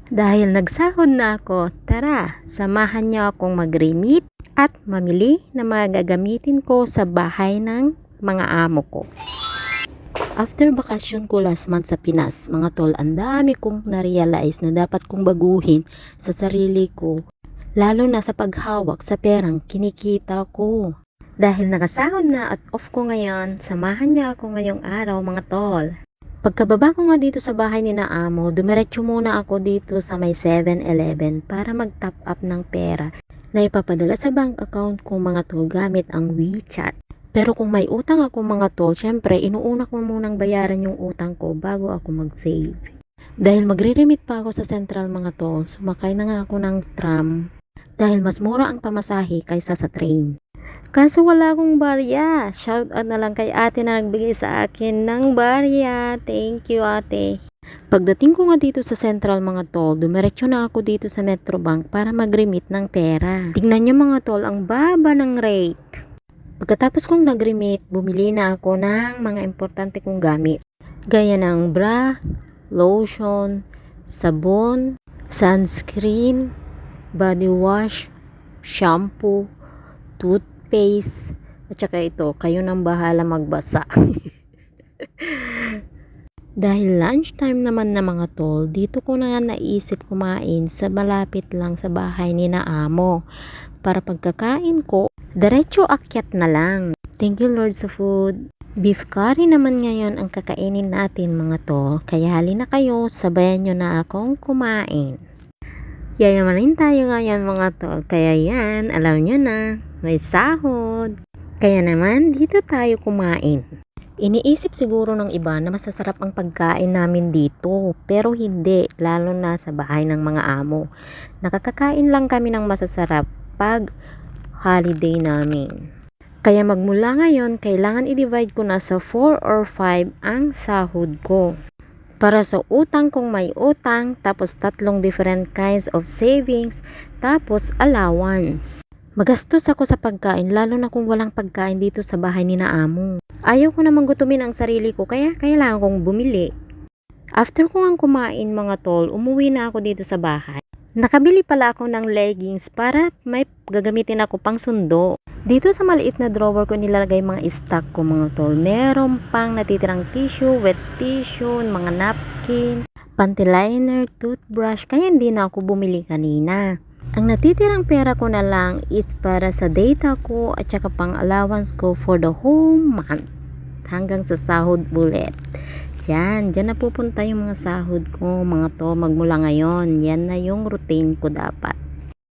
Dahil nagsahod na ako, tara, samahan niyo akong mag-remit at mamili ng mga gagamitin ko sa bahay ng mga amo ko. After bakasyon ko last month sa Pinas, mga tol, ang dami kong na-realize na dapat kong baguhin sa sarili ko, lalo na sa paghawak sa perang kinikita ko. Dahil nakasahod na at off ko ngayon, samahan niyo ako ngayong araw mga tol. Pagkababa ko nga dito sa bahay ni na amo, dumiretso muna ako dito sa may 7-Eleven para mag-top up ng pera na ipapadala sa bank account ko mga tol gamit ang WeChat. Pero kung may utang ako mga tol, syempre inuuna ko munang bayaran yung utang ko bago ako mag-save. Dahil magre-remit pa ako sa Central mga tol, sumakay na nga ako ng tram dahil mas mura ang pamasahe kaysa sa train. Kaso wala akong barya. Shout out na lang kay ate na nagbigay sa akin ng barya. Thank you ate. Pagdating ko nga dito sa Central mga tol, dumiretso na ako dito sa Metrobank para mag-remit ng pera. Tignan nyo mga tol, ang baba ng rate. Pagkatapos kong nag-remit, bumili na ako ng mga importante kong gamit. Gaya ng bra, lotion, sabon, sunscreen, body wash, shampoo, toothpaste, at saka ito, kayo nang bahala magbasa. Dahil lunchtime naman na mga tol, dito ko na nga naisip kumain sa malapit lang sa bahay ni na amo. Para pagkakain ko, diretso akyat na lang. Thank you Lord sa food. Beef curry naman ngayon ang kakainin natin mga tol, kaya halina kayo, sabayan nyo na akong kumain. Yayamanin tayo ngayon mga tol, kaya yan, alam nyo na, may sahod. Kaya naman, dito tayo kumain. Iniisip siguro ng iba na masasarap ang pagkain namin dito, pero hindi, lalo na sa bahay ng mga amo. Nakakakain lang kami ng masasarap pag holiday namin. Kaya magmula ngayon, kailangan i-divide ko na sa 4 or 5 ang sahod ko. Para sa utang kung may utang, tapos 3 different kinds of savings, tapos allowance. Magastos ako sa pagkain, lalo na kung walang pagkain dito sa bahay ni na amo. Ayaw ko namang gutumin ang sarili ko, kaya kailangan kong bumili. After ko ang kumain mga tol, umuwi na ako dito sa bahay. Nakabili pala ako ng leggings para may gagamitin ako pang sundo. Dito sa maliit na drawer ko nilalagay mga stock ko mga tol. Meron pang natitirang tissue, wet tissue, mga napkin, panty liner, toothbrush, kaya hindi na ako bumili kanina. Ang natitirang pera ko na lang is para sa data ko at saka pang allowance ko for the whole month. Hanggang sa sahod ulit. Yan, dyan na pupunta yung mga sahod ko mga to magmula ngayon. Yan na yung routine ko dapat.